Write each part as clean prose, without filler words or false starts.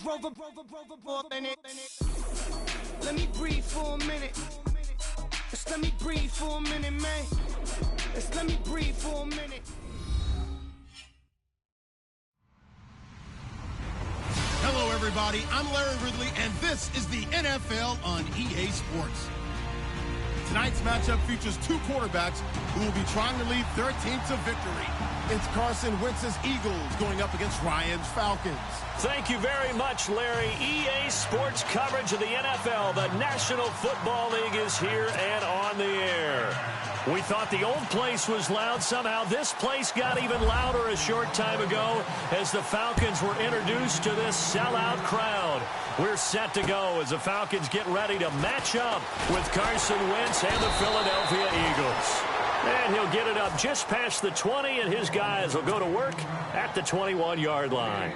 Rover, let me breathe for a minute. Just let me breathe for a minute, man. Just let me breathe for a minute. Hello, everybody. I'm Larry Ridley, and this is the NFL on EA Sports. Tonight's matchup features two quarterbacks who will be trying to lead their team to victory. It's Carson Wentz's Eagles going up against Ryan's Falcons. Thank you very much, Larry. EA Sports coverage of the NFL. The National Football League is here and on the air. We thought the old place was loud. Somehow this place got even louder a short time ago as the Falcons were introduced to this sellout crowd. We're set to go as the Falcons get ready to match up with Carson Wentz and the Philadelphia Eagles. And he'll get it up just past the 20, and his guys will go to work at the 21-yard line.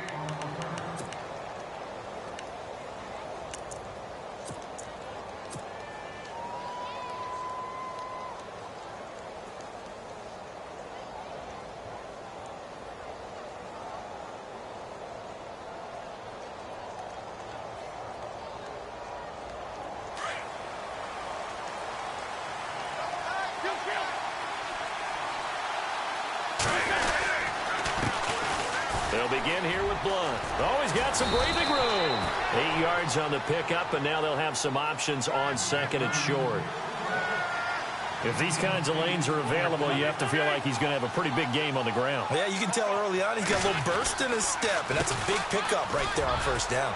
They'll begin here with Blunt. Always got some breathing room. 8 yards on the pickup, and now they'll have some options on second and short. If these kinds of lanes are available, you have to feel like he's going to have a pretty big game on the ground. Yeah, you can tell early on he's got a little burst in his step, and that's a big pickup right there on first down.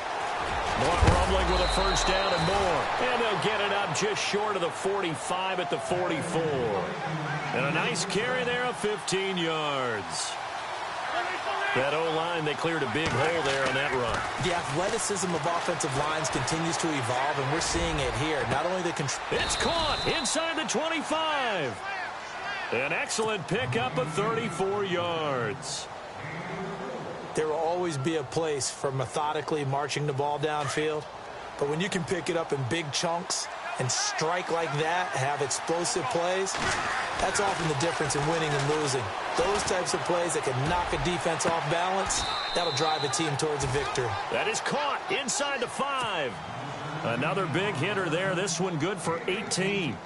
Blunt rumbling with a first down and more. And they'll get it up just short of the 45 at the 44. And a nice carry there of 15 yards. That O-line, they cleared a big hole there on that run. The athleticism of offensive lines continues to evolve, and we're seeing it here. Not only the control. It's caught inside the 25. An excellent pickup of 34 yards. There will always be a place for methodically marching the ball downfield. But when you can pick it up in big chunks and strike like that, have explosive plays, that's often the difference in winning and losing. Those types of plays that can knock a defense off balance, that'll drive a team towards a victory. That is caught inside the 5. Another big hitter there. This one good for 18.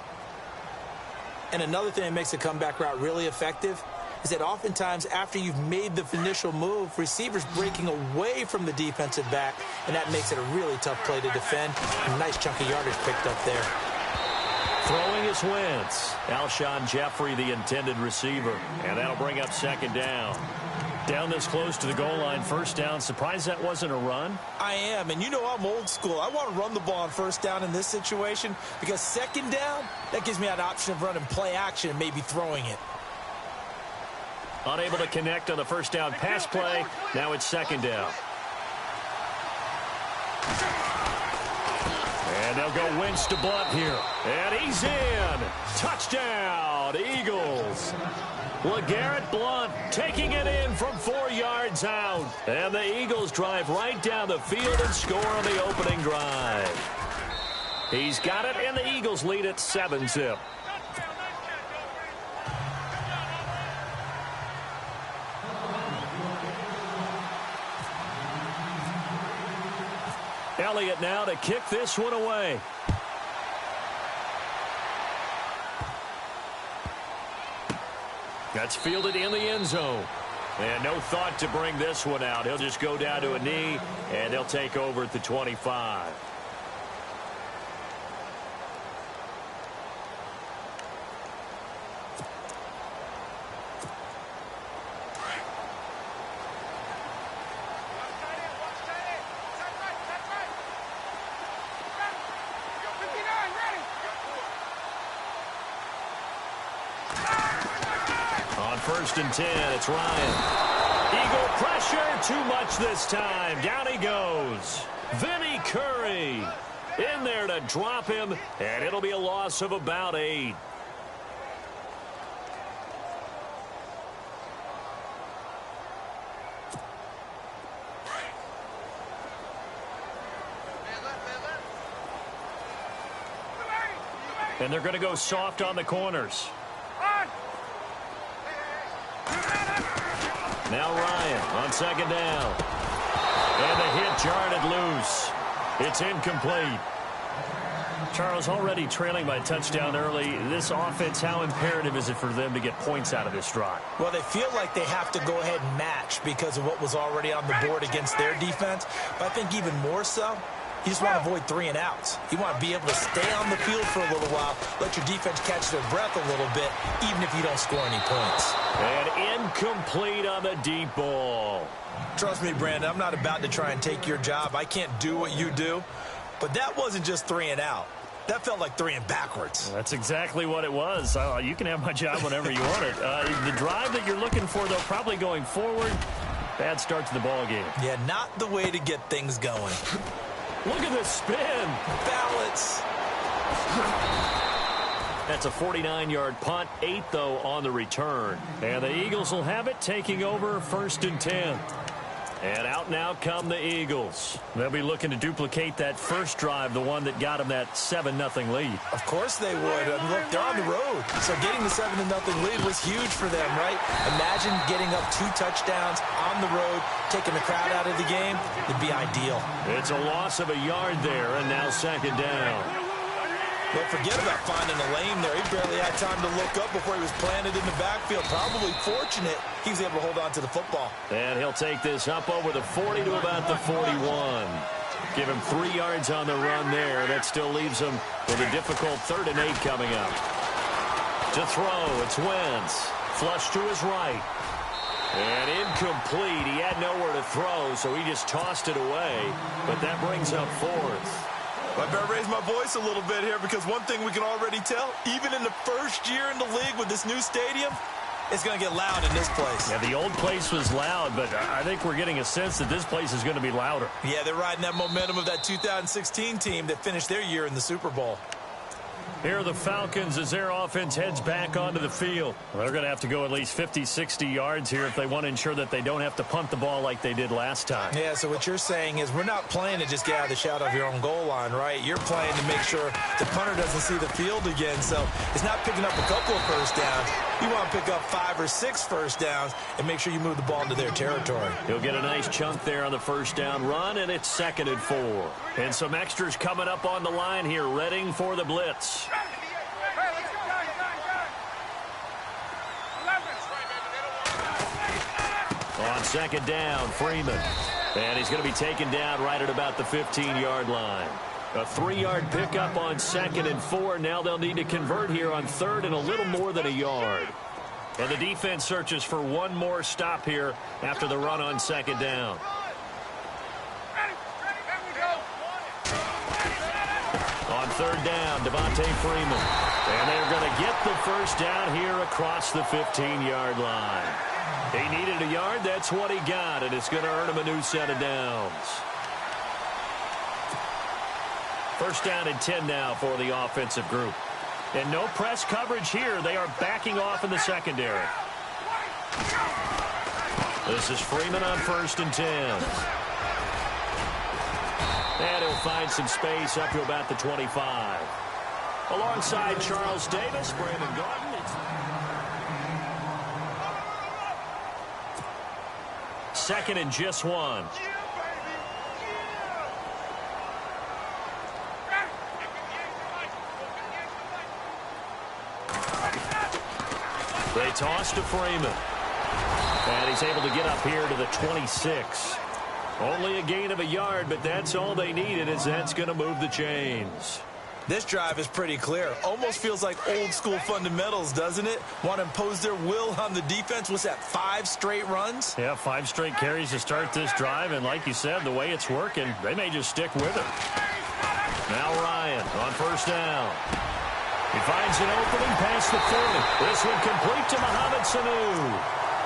And another thing that makes a comeback route really effective is that oftentimes after you've made the initial move, receivers breaking away from the defensive back, and that makes it a really tough play to defend. A nice chunk of yardage picked up there. Throwing is Wentz. Alshon Jeffrey, the intended receiver. And that'll bring up second down. Down this close to the goal line, first down. Surprised that wasn't a run? I am, and you know I'm old school. I want to run the ball on first down in this situation because second down, that gives me an option of running play action and maybe throwing it. Unable to connect on the first down pass play. Now it's second down. And they'll go Wentz to Blunt here. And he's in. Touchdown, Eagles. LeGarrette Blunt taking it in from 4 yards out. And the Eagles drive right down the field and score on the opening drive. He's got it, and the Eagles lead at 7-zip. Elliott now to kick this one away. That's fielded in the end zone. And no thought to bring this one out. He'll just go down to a knee, and they'll take over at the 25. First and 10, it's Ryan. Eagle pressure, too much this time. Down he goes. Vinny Curry in there to drop him, and it'll be a loss of about 8. And they're going to go soft on the corners. Now Ryan on second down. And the hit jarred it loose. It's incomplete. Charles, already trailing by a touchdown early. This offense, how imperative is it for them to get points out of this drive? Well, they feel like they have to go ahead and match because of what was already on the board against their defense. But I think even more so, you just want to avoid 3 and outs. You want to be able to stay on the field for a little while, let your defense catch their breath a little bit, even if you don't score any points. And incomplete on the deep ball. Trust me, Brandon, I'm not about to try and take your job. I can't do what you do. But that wasn't just 3 and out. That felt like 3 and backwards. That's exactly what it was. You can have my job whenever you want it. The drive that you're looking for, though, probably going forward. Bad start to the ball game. Yeah, not the way to get things going. Look at this spin. Balance. That's a 49-yard punt, 8, though, on the return. And the Eagles will have it, taking over 1st and 10. And out now come the Eagles. They'll be looking to duplicate that first drive, the one that got them that 7-0 lead. Of course they would. And look, they're on the road. So getting the 7-0 lead was huge for them, right? Imagine getting up 2 touchdowns on the road, taking the crowd out of the game. It'd be ideal. It's a loss of a yard there, and now 2nd down. Well, forget about finding a lane there. He barely had time to look up before he was planted in the backfield. Probably fortunate he was able to hold on to the football. And he'll take this up over the 40 to about the 41. Give him 3 yards on the run there. That still leaves him with a difficult 3rd and 8 coming up. To throw, it's Wentz. Flush to his right. And incomplete. He had nowhere to throw, so he just tossed it away. But that brings up 4th. I better raise my voice a little bit here because one thing we can already tell, even in the first year in the league with this new stadium, it's going to get loud in this place. Yeah, the old place was loud, but I think we're getting a sense that this place is going to be louder. Yeah, they're riding that momentum of that 2016 team that finished their year in the Super Bowl. Here are the Falcons as their offense heads back onto the field. Well, they're going to have to go at least 50, 60 yards here if they want to ensure that they don't have to punt the ball like they did last time. Yeah, so what you're saying is we're not playing to just get out of the shadow of your own goal line, right? You're playing to make sure the punter doesn't see the field again. So it's not picking up a couple of first downs. You want to pick up 5 or 6 first downs and make sure you move the ball into their territory. He'll get a nice chunk there on the first down run, and it's 2nd and 4. And some extras coming up on the line here, readying for the blitz. On 2nd down, Freeman. And he's going to be taken down right at about the 15-yard line. A 3-yard pickup on 2nd and 4. Now they'll need to convert here on 3rd and a little more than a yard. And the defense searches for one more stop here after the run on 2nd down. On 3rd down, Devontae Freeman. And they're going to get the first down here across the 15-yard line. He needed a yard. That's what he got, and it's going to earn him a new set of downs. 1st down and 10 now for the offensive group. And no press coverage here. They are backing off in the secondary. This is Freeman on 1st and 10. And he'll find some space up to about the 25. Alongside Charles Davis, Brandon Gordon. Second and just 1. They toss to Freeman. And he's able to get up here to the 26. Only a gain of a yard, but that's all they needed, as that's going to move the chains. This drive is pretty clear. Almost feels like old school fundamentals, doesn't it? Want to impose their will on the defense. What's that, 5 straight runs? Yeah, 5 straight carries to start this drive. And like you said, the way it's working, they may just stick with it. Now Ryan on 1st down. He finds an opening past the 40. This one complete to Mohamed Sanu.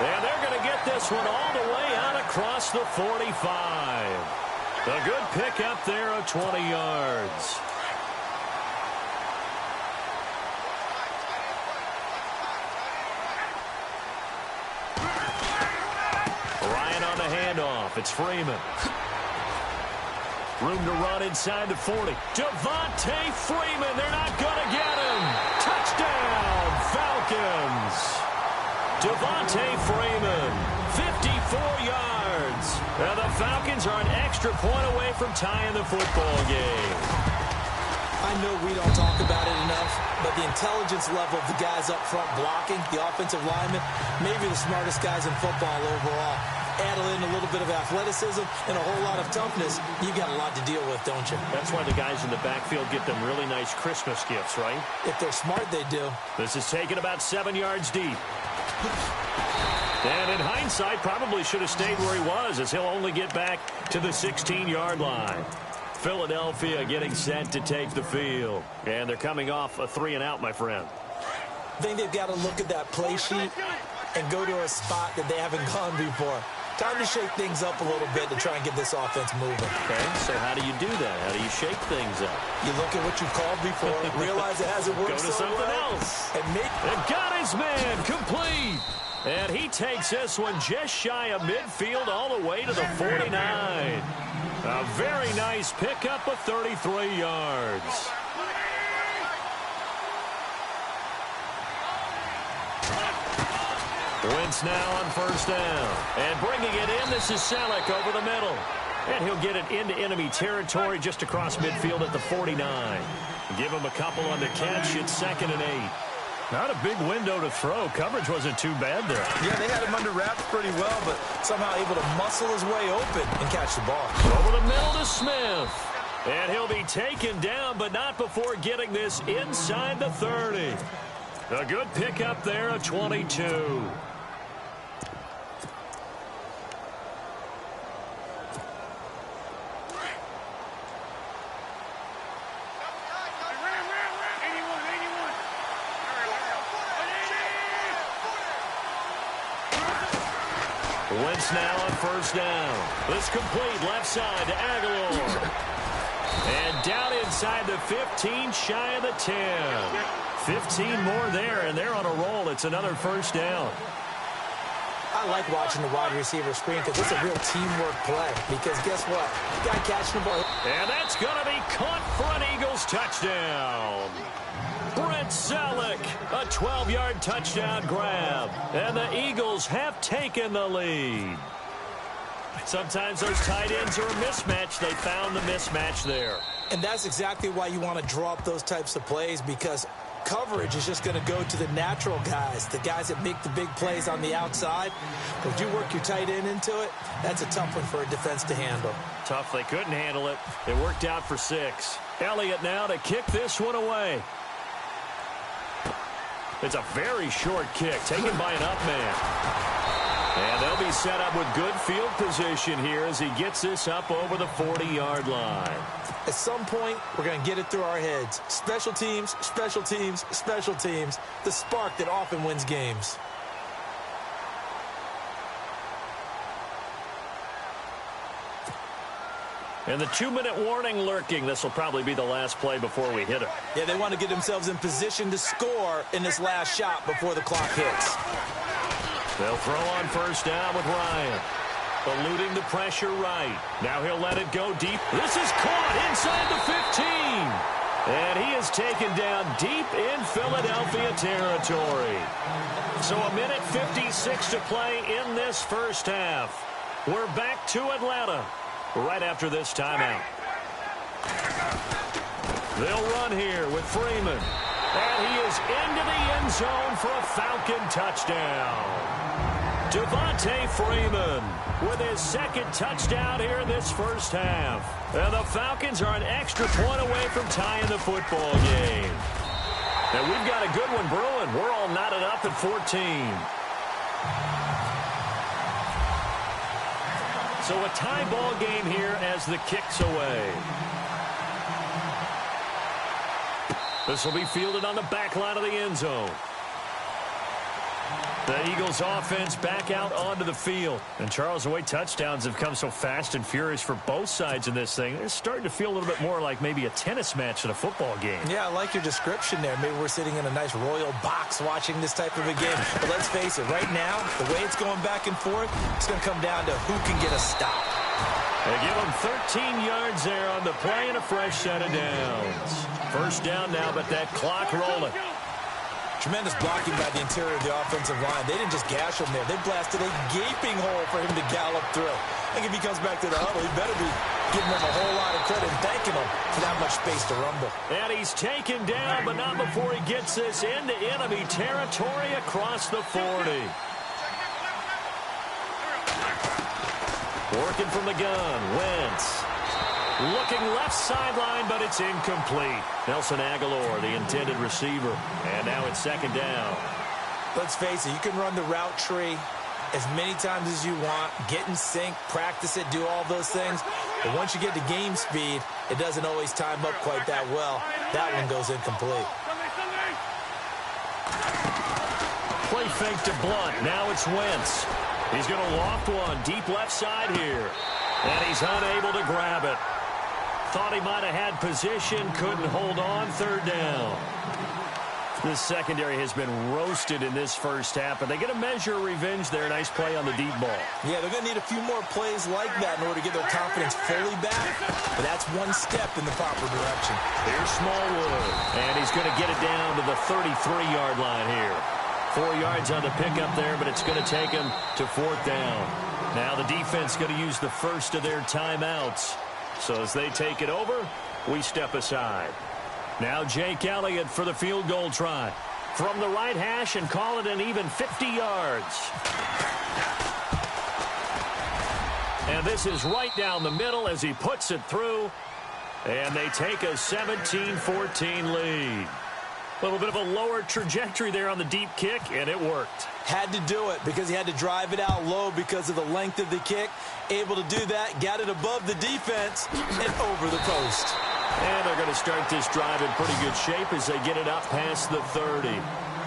And they're going to get this one all the way out across the 45. A good pick up there of 20 yards. Handoff. It's Freeman. Room to run inside the 40. Devontae Freeman. They're not going to get him. Touchdown, Falcons. Devontae Freeman. yards. And the Falcons are an extra point away from tying the football game. I know we don't talk about it enough, but the intelligence level of the guys up front blocking, the offensive linemen, maybe the smartest guys in football overall. Add in a little bit of athleticism and a whole lot of toughness, you got a lot to deal with, don't you? That's why the guys in the backfield get them really nice Christmas gifts, right? If they're smart, they do. This is taken about 7 yards deep. And in hindsight, probably should have stayed where he was, as he'll only get back to the 16-yard line. Philadelphia getting set to take the field. And they're coming off a 3-and-out, my friend. I think they've got to look at that play sheet and go to a spot that they haven't gone before. Time to shake things up a little bit to try and get this offense moving. Okay, so how do you do that? How do you shake things up? You look at what you called before, realize it hasn't worked. Go to something else. And got his man complete. And he takes this one just shy of midfield all the way to the 49. A very nice pickup of 33 yards. Wentz now on first down. And bringing it in, this is Selleck over the middle. And he'll get it into enemy territory just across midfield at the 49. Give him a couple on the catch. It's 2nd and 8. Not a big window to throw. Coverage wasn't too bad there. Yeah, they had him under wraps pretty well, but somehow able to muscle his way open and catch the ball. Over the middle to Smith. And he'll be taken down, but not before getting this inside the 30. A good pickup there of 22. Wentz now on first down. This complete left side to Aguilar. And down inside the 15, shy of the 10. 15 more there, and they're on a roll. It's another first down. I like watching the wide receiver screen because it's a real teamwork play. Because guess what? The guy catching the ball. And that's going to be caught for an Eagles touchdown. Brent Selleck, a 12-yard touchdown grab. And the Eagles have taken the lead. Sometimes those tight ends are a mismatch. They found the mismatch there. And that's exactly why you want to draw up those types of plays, because coverage is just going to go to the natural guys, the guys that make the big plays on the outside. But if you work your tight end into it, that's a tough one for a defense to handle. Tough. They couldn't handle it. It worked out for 6. Elliott now to kick this one away. It's a very short kick taken by an up man. And they'll be set up with good field position here as he gets this up over the 40-yard line. At some point, we're going to get it through our heads. Special teams, special teams, special teams. The spark that often wins games. And the 2-minute warning lurking. This will probably be the last play before we hit it. Yeah, they want to get themselves in position to score in this last shot before the clock hits. They'll throw on first down with Ryan. Eluding the pressure right. Now he'll let it go deep. This is caught inside the 15. And he is taken down deep in Philadelphia territory. So a minute 56 to play in this first half. We're back to Atlanta right after this timeout. They'll run here with Freeman. And he is into the end zone for a Falcon touchdown. Devontae Freeman with his second touchdown here in this first half. And the Falcons are an extra point away from tying the football game. And we've got a good one brewing. We're all knotted up at 14. So a tie ball game here as the kick's away. This will be fielded on the back line of the end zone. The Eagles offense back out onto the field. And Charles, the way touchdowns have come so fast and furious for both sides in this thing, it's starting to feel a little bit more like maybe a tennis match than a football game. Yeah, I like your description there. Maybe we're sitting in a nice royal box watching this type of a game. But let's face it, right now, the way it's going back and forth, it's going to come down to who can get a stop. They give him 13 yards there on the play and a fresh set of downs. First down now, but that clock rolling. Tremendous blocking by the interior of the offensive line. They didn't just gash him there. They blasted a gaping hole for him to gallop through. I think if he comes back to the huddle, he better be giving them a whole lot of credit and thanking them for that much space to rumble. And he's taken down, but not before he gets this into enemy territory across the 40. Working from the gun, Wentz. Looking left sideline, but it's incomplete. Nelson Aguilar, the intended receiver. And now it's second down. Let's face it, you can run the route tree as many times as you want, get in sync, practice it, do all those things. But once you get to game speed, it doesn't always time up quite that well. That one goes incomplete. Play fake to Blunt. Now it's Wentz. He's going to loft one deep left side here. And he's unable to grab it. Thought he might have had position, couldn't hold on, third down. This secondary has been roasted in this first half, but they get a measure of revenge there. Nice play on the deep ball. Yeah, they're going to need a few more plays like that in order to get their confidence fully back. But that's one step in the proper direction. Here's Smallwood, and he's going to get it down to the 33-yard line here. 4 yards on the pickup there, but it's going to take him to fourth down. Now the defense going to use the first of their timeouts. So as they take it over, we step aside. Now Jake Elliott for the field goal try. From the right hash and call it an even 50 yards. And this is right down the middle as he puts it through. And they take a 17-14 lead. A little bit of a lower trajectory there on the deep kick, and it worked. Had to do it because he had to drive it out low because of the length of the kick. Able to do that, got it above the defense and over the post. And they're going to start this drive in pretty good shape as they get it up past the 30.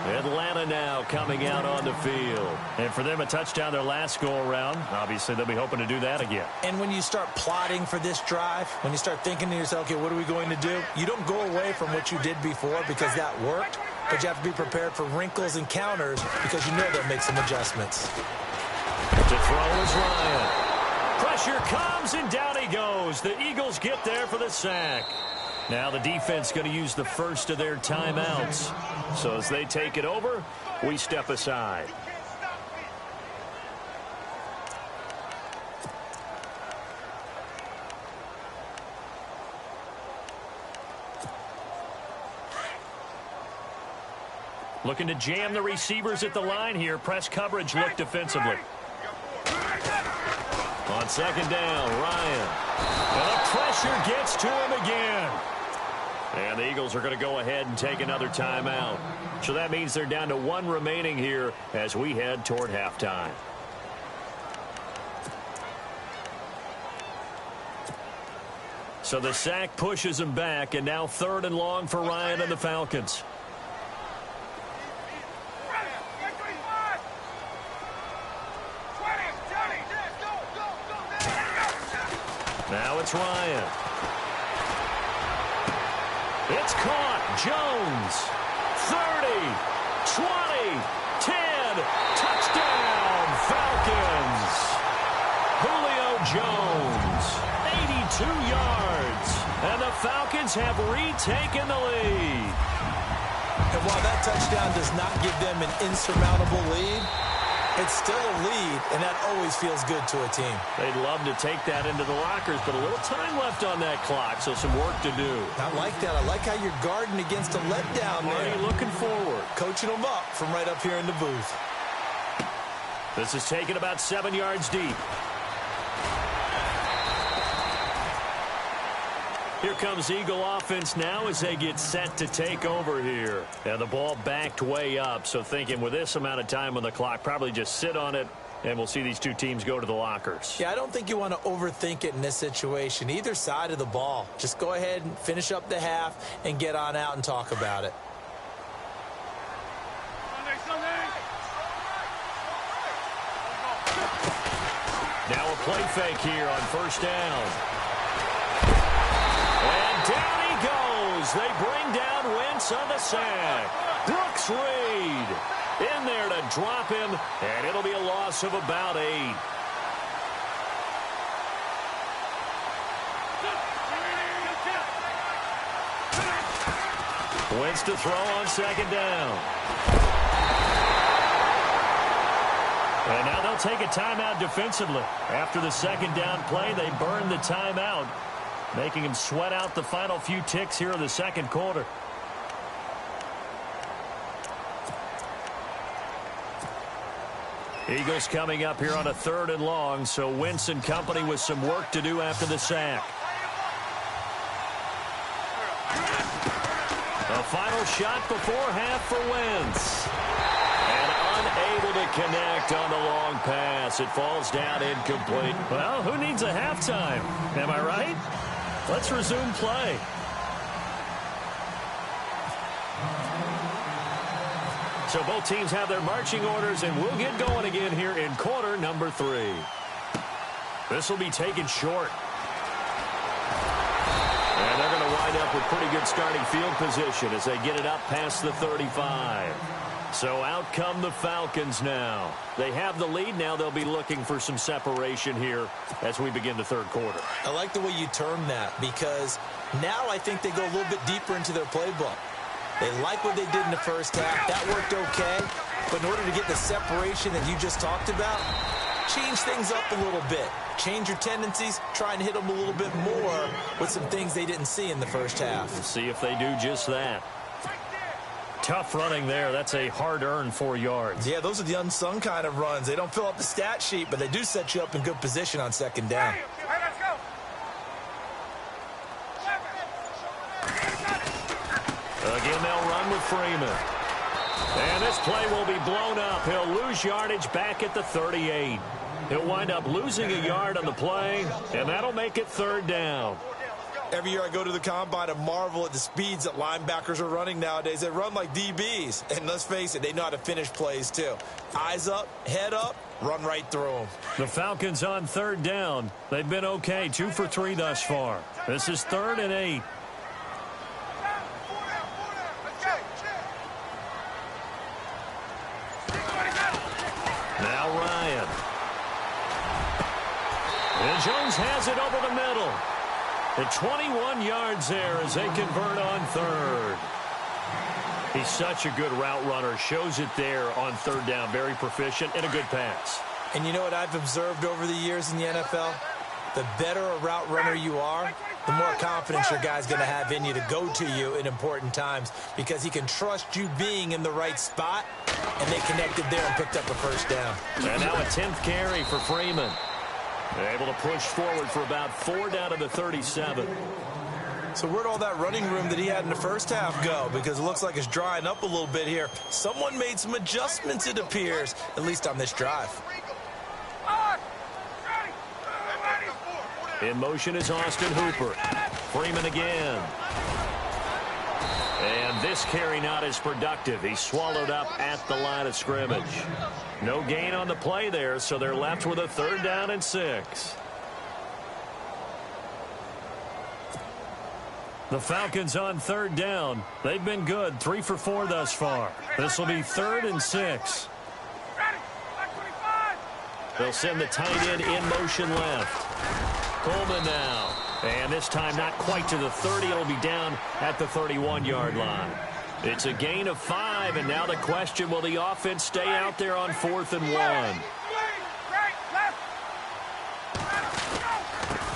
Atlanta now coming out on the field. And for them, a touchdown their last go-around. Obviously, they'll be hoping to do that again. And when you start plotting for this drive, when you start thinking to yourself, okay, what are we going to do? You don't go away from what you did before because that worked, but you have to be prepared for wrinkles and counters because you know they'll make some adjustments. To throw is Ryan. Pressure comes, and down he goes. The Eagles get there for the sack. Now the defense going to use the first of their timeouts. So as they take it over, we step aside. Looking to jam the receivers at the line here. Press coverage look defensively. On second down, Ryan. And the pressure gets to him again. And the Eagles are going to go ahead and take another timeout. So that means they're down to one remaining here as we head toward halftime. So the sack pushes him back, and now third and long for Ryan and the Falcons. Now it's Ryan. It's caught. Jones. 30, 20, 10. Touchdown, Falcons. Julio Jones. 82 yards. And the Falcons have retaken the lead. And while that touchdown does not give them an insurmountable lead, it's still a lead, and that always feels good to a team. They'd love to take that into the lockers, but a little time left on that clock, so some work to do. I like that. I like how you're guarding against a letdown there. Already looking forward. Coaching them up from right up here in the booth. This is taken about 7 yards deep. Here comes Eagle offense now as they get set to take over here. And the ball backed way up, so thinking with this amount of time on the clock, probably just sit on it, and we'll see these two teams go to the lockers. Yeah, I don't think you want to overthink it in this situation. Either side of the ball. Just go ahead and finish up the half and get on out and talk about it. Now a play fake here on first down. And down he goes. They bring down Wentz on the sack. Brooks Reed in there to drop him, and it'll be a loss of about 8. Wentz to throw on second down. And now they'll take a timeout defensively. After the second down play, they burn the timeout, making him sweat out the final few ticks here in the second quarter. Eagles coming up here on a 3rd and long, so Wentz and company with some work to do after the sack. A final shot before half for Wentz. And unable to connect on the long pass. It falls down incomplete. Well, who needs a halftime? Am I right? Let's resume play. So both teams have their marching orders, and we'll get going again here in quarter number 3. This will be taken short. And they're going to wind up with pretty good starting field position as they get it up past the 35. So out come the Falcons now. They have the lead. Now they'll be looking for some separation here as we begin the third quarter. I like the way you term that, because now I think they go a little bit deeper into their playbook. They like what they did in the first half. That worked okay. But in order to get the separation that you just talked about, change things up a little bit. Change your tendencies. Try and hit them a little bit more with some things they didn't see in the first half. We'll see if they do just that. Tough running there. That's a hard-earned 4 yards. Yeah, those are the unsung kind of runs. They don't fill up the stat sheet, but they do set you up in good position on second down. Again, they'll run with Freeman. And this play will be blown up. He'll lose yardage back at the 38. He'll wind up losing a yard on the play, and that'll make it 3rd down. Every year I go to the combine and marvel at the speeds that linebackers are running nowadays. They run like DBs. And let's face it, they know how to finish plays too. Eyes up, head up, run right through them. The Falcons on 3rd down. They've been okay, 2 for 3 thus far. This is 3rd and 8. Now Ryan. And Jones has it over the middle. At 21 yards there as they convert on 3rd. He's such a good route runner. Shows it there on 3rd down. Very proficient and a good pass. And you know what I've observed over the years in the NFL? The better a route runner you are, the more confidence your guy's going to have in you to go to you in important times, because he can trust you being in the right spot, and they connected there and picked up a 1st down. And now a 10th carry for Freeman. They're able to push forward for about 4 down to the 37. So where'd all that running room that he had in the first half go? Because it looks like it's drying up a little bit here. Someone made some adjustments, it appears, at least on this drive. In motion is Austin Hooper. Freeman again. And this carry not as productive. He's swallowed up at the line of scrimmage. No gain on the play there, so they're left with a 3rd down and 6. The Falcons on 3rd down. They've been good, 3 for 4 thus far. This will be 3rd and 6. They'll send the tight end in motion left. Coleman now. And this time not quite to the 30. It'll be down at the 31-yard line. It's a gain of 5, and now the question, will the offense stay out there on 4th and 1?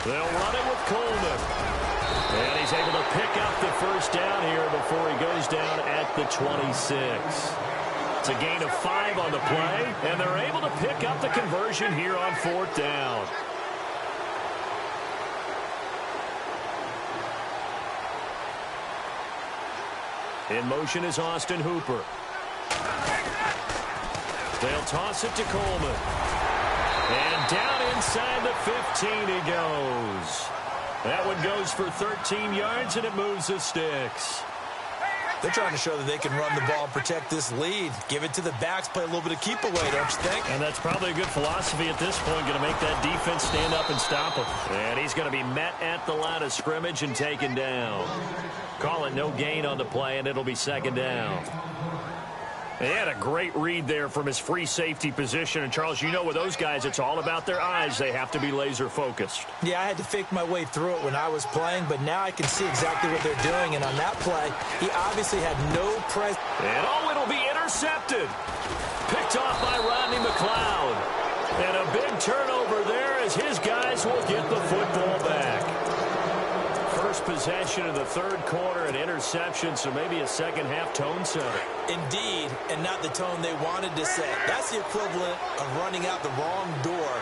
They'll run it with Coleman. And he's able to pick up the 1st down here before he goes down at the 26. It's a gain of 5 on the play, and they're able to pick up the conversion here on 4th down. In motion is Austin Hooper. They'll toss it to Coleman. And down inside the 15 he goes. That one goes for 13 yards, and it moves the sticks. They're trying to show that they can run the ball and protect this lead. Give it to the backs, play a little bit of keep away, don't you think? And that's probably a good philosophy at this point, going to make that defense stand up and stop him. And he's going to be met at the line of scrimmage and taken down. Call it no gain on the play, and it'll be 2nd down. He had a great read there from his free safety position. And, Charles, you know with those guys, it's all about their eyes. They have to be laser-focused. Yeah, I had to fake my way through it when I was playing, but now I can see exactly what they're doing. And on that play, he obviously had no presence. And, it'll be intercepted. Picked off by Rodney McLeod. And a big turnover there as his guys will get the football back. First possession of the third quarter, an interception, so maybe a second-half tone setter. Indeed, and not the tone they wanted to set. That's the equivalent of running out the wrong door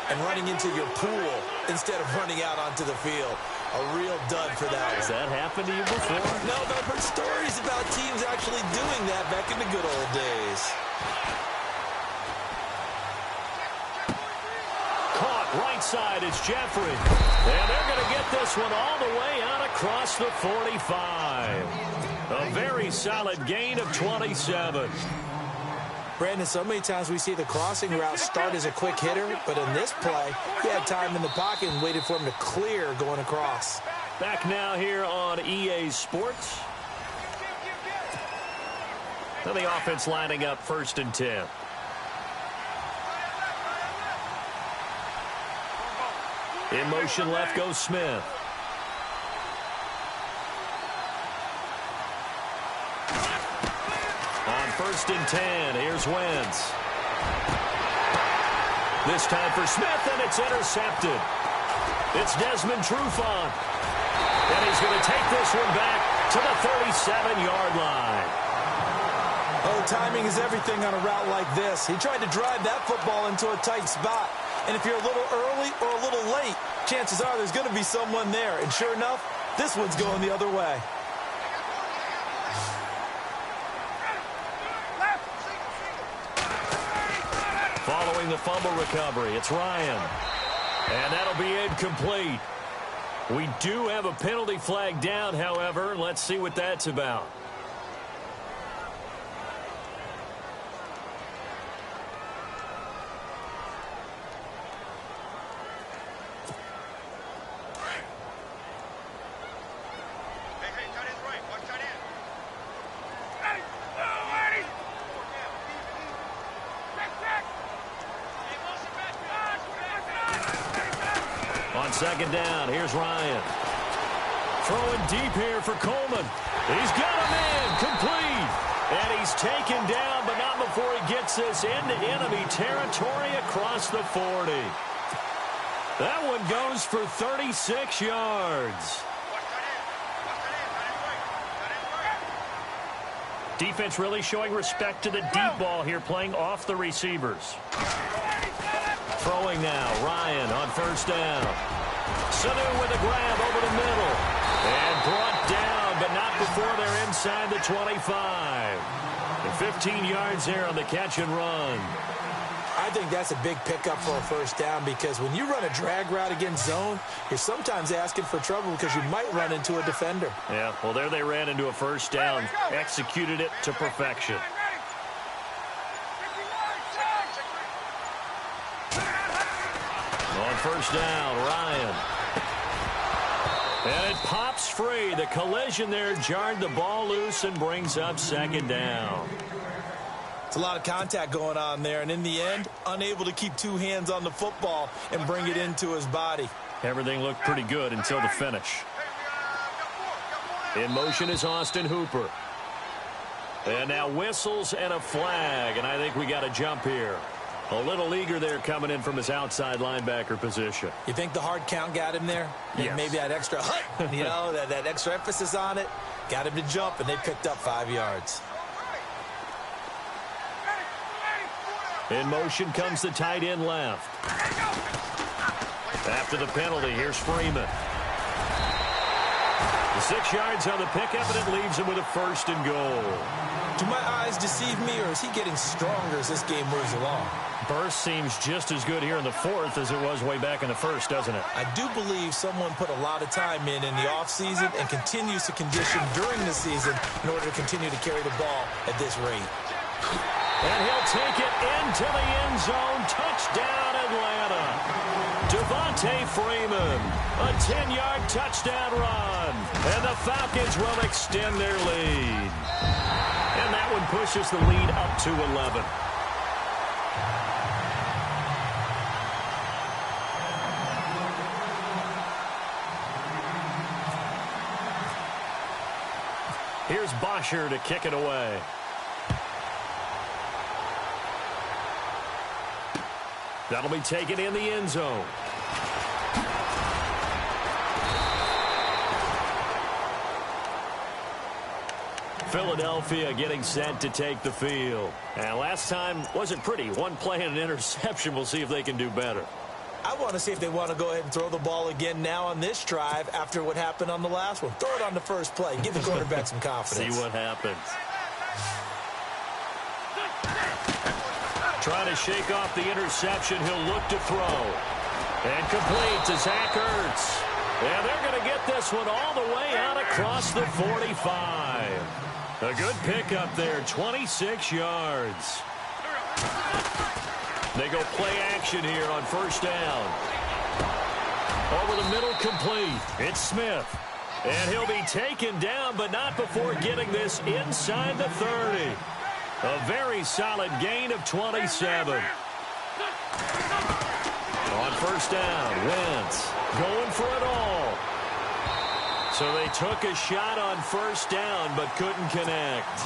and running into your pool instead of running out onto the field. A real dud for that one. Has that happened to you before? No, but I've heard stories about teams actually doing that back in the good old days. Right side, it's Jeffrey. And they're going to get this one all the way out across the 45. A very solid gain of 27. Brandon, so many times we see the crossing route start as a quick hitter, but in this play, he had time in the pocket and waited for him to clear going across. Back now here on EA Sports. So the offense lining up 1st and 10. In motion left goes Smith. On 1st and 10, here's Wentz. This time for Smith, and it's intercepted. It's Desmond Trufant. And he's going to take this one back to the 37-yard line. Oh, timing is everything on a route like this. He tried to drive that football into a tight spot. And if you're a little early or a little late, chances are there's going to be someone there. And sure enough, this one's going the other way. Following the fumble recovery, it's Ryan. And that'll be incomplete. We do have a penalty flag down, however. Let's see what that's about. On 2nd down, here's Ryan. Throwing deep here for Coleman. He's got him in, complete. And he's taken down, but not before he gets this into enemy territory across the 40. That one goes for 36 yards. Defense really showing respect to the deep ball here, playing off the receivers. Throwing now, Ryan on 1st down. Sanu with a grab over the middle. And brought down, but not before they're inside the 25. And 15 yards there on the catch and run. I think that's a big pickup for a 1st down because when you run a drag route against zone, you're sometimes asking for trouble because you might run into a defender. Yeah, well, there they ran into a 1st down, executed it to perfection. On 1st down, Ryan. And it pops free. The collision there jarred the ball loose and brings up 2nd down. It's a lot of contact going on there, and in the end, unable to keep 2 hands on the football and bring it into his body. Everything looked pretty good until the finish. In motion is Austin Hooper. And now whistles and a flag, and I think we got a jump here. A little eager there coming in from his outside linebacker position. You think the hard count got him there? Yes. Maybe that extra hut, you know, that extra emphasis on it, got him to jump, and they picked up 5 yards. In motion comes the tight end left. After the penalty, here's Freeman. The 6 yards on the pickup, and it leaves him with a 1st and goal. Do my eyes deceive me, or is he getting stronger as this game moves along? Burst seems just as good here in the 4th as it was way back in the 1st, doesn't it? I do believe someone put a lot of time in the offseason and continues to condition during the season in order to continue to carry the ball at this rate. And he'll take it into the end zone. Touchdown, Atlanta. Devontae Freeman, a 10-yard touchdown run. And the Falcons will extend their lead. And that one pushes the lead up to 11. Here's Bosher to kick it away. That'll be taken in the end zone. Philadelphia getting set to take the field. And last time wasn't pretty. One play and an interception. We'll see if they can do better. I want to see if they want to go ahead and throw the ball again now on this drive after what happened on the last one. Throw it on the first play. Give the quarterback some confidence. See what happens. Trying to shake off the interception. He'll look to throw. And complete to Zach Ertz. And they're going to get this one all the way out across the 45. A good pickup there, 26 yards. They go play action here on first down. Over the middle, complete. It's Smith. And he'll be taken down, but not before getting this inside the 30. A very solid gain of 27. On first down, Wentz going for it all. So they took a shot on first down, but couldn't connect.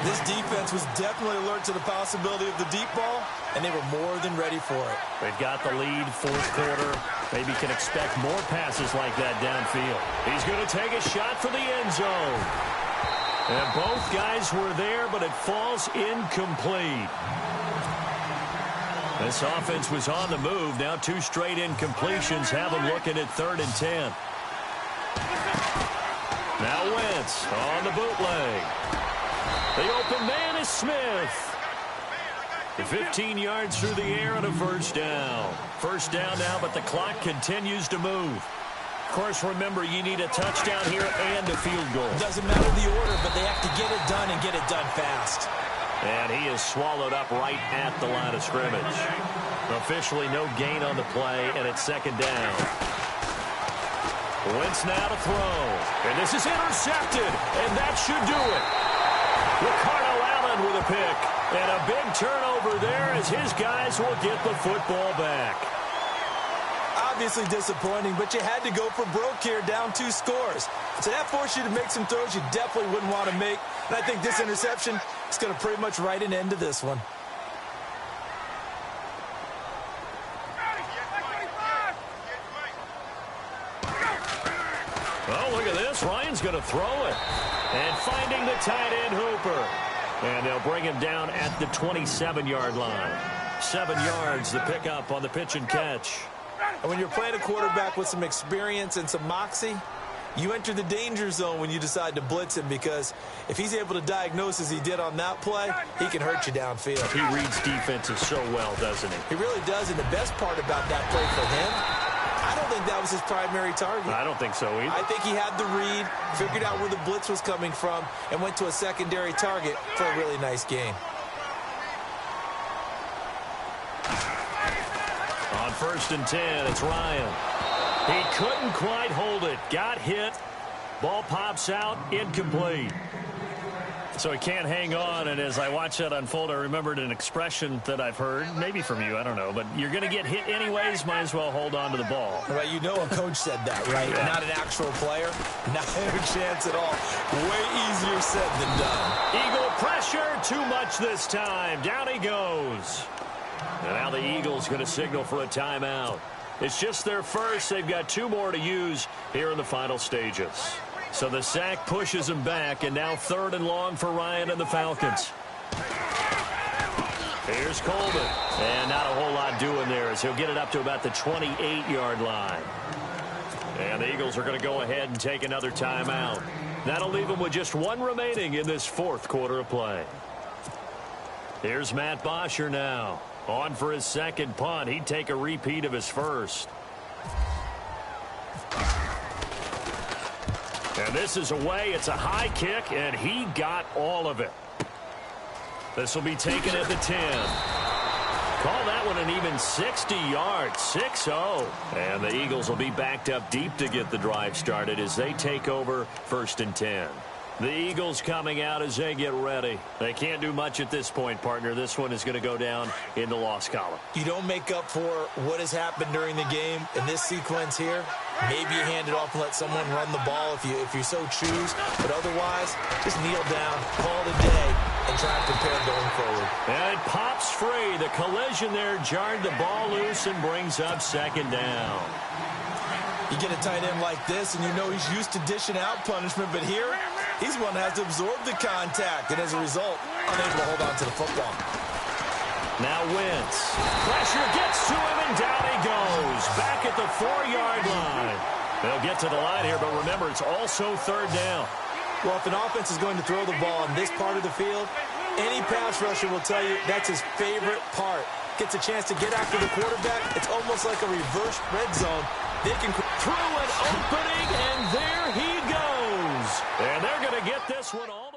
This defense was definitely alert to the possibility of the deep ball, and they were more than ready for it. They've got the lead, fourth quarter. Maybe can expect more passes like that downfield. He's going to take a shot for the end zone. And both guys were there, but it falls incomplete. This offense was on the move. Now two straight incompletions have them looking at 3rd and 10. Now Wentz on the bootleg. The open man is Smith. 15 yards through the air and a first down. First down now, but the clock continues to move. Of course, remember, you need a touchdown here and a field goal. Doesn't matter the order, but they have to get it done and get it done fast. And he is swallowed up right at the line of scrimmage. Officially no gain on the play, and it's second down. Wentz now to throw. And this is intercepted, and that should do it. Ricardo Allen with a pick. And a big turnover there as his guys will get the football back. Obviously disappointing, but you had to go for broke here, down 2 scores. So that forced you to make some throws you definitely wouldn't want to make. And I think this interception is going to pretty much write an end to this one. Oh, look at this. Ryan's going to throw it. And finding the tight end Hooper. And they'll bring him down at the 27-yard line. 7 yards, the pickup on the pitch and catch. And when you're playing a quarterback with some experience and some moxie, you enter the danger zone when you decide to blitz him, because if he's able to diagnose as he did on that play, he can hurt you downfield. He reads defenses so well, doesn't he? He really does, and the best part about that play for him, I don't think that was his primary target. I don't think so either. I think he had the read, figured out where the blitz was coming from, and went to a secondary target for a really nice game. On 1st and 10, it's Ryan. He couldn't quite hold it. Got hit. Ball pops out. Incomplete. So he can't hang on, and as I watch that unfold, I remembered an expression that I've heard, maybe from you, I don't know, but you're going to get hit anyways, might as well hold on to the ball. Right, you know a coach said that, right? Yeah. Not an actual player. Not a chance at all. Way easier said than done. Eagle pressure, too much this time. Down he goes. And now the Eagles going to signal for a timeout. It's just their first. They've got 2 more to use here in the final stages. So the sack pushes him back, and now 3rd and long for Ryan and the Falcons. Here's Coleman. And not a whole lot doing there as he'll get it up to about the 28-yard line. And the Eagles are going to go ahead and take another timeout. That'll leave them with just 1 remaining in this 4th quarter of play. Here's Matt Bosher now. On for his second punt. He'd take a repeat of his first. And this is away. It's a high kick, and he got all of it. This will be taken at the 10. Call that one an even 60 yards, 6-0. And the Eagles will be backed up deep to get the drive started as they take over 1st and 10. The Eagles coming out as they get ready. They can't do much at this point, partner. This one is going to go down in the loss column. You don't make up for what has happened during the game in this sequence here. Maybe you hand it off and let someone run the ball if you so choose. But otherwise, just kneel down, call it a day, and try and prepare going forward. And it pops free. The collision there jarred the ball loose and brings up 2nd down. You get a tight end like this, and you know he's used to dishing out punishment, but here, he's one that has to absorb the contact, and as a result, unable to hold on to the football. Now Wentz. Pressure gets to him, and down he goes. Back at the 4-yard line. They'll get to the line here, but remember, it's also 3rd down. Well, if an offense is going to throw the ball on this part of the field, any pass rusher will tell you that's his favorite part. Gets a chance to get after the quarterback. It's almost like a reverse red zone. They can through an opening, and there he goes. And they're going to get this one all.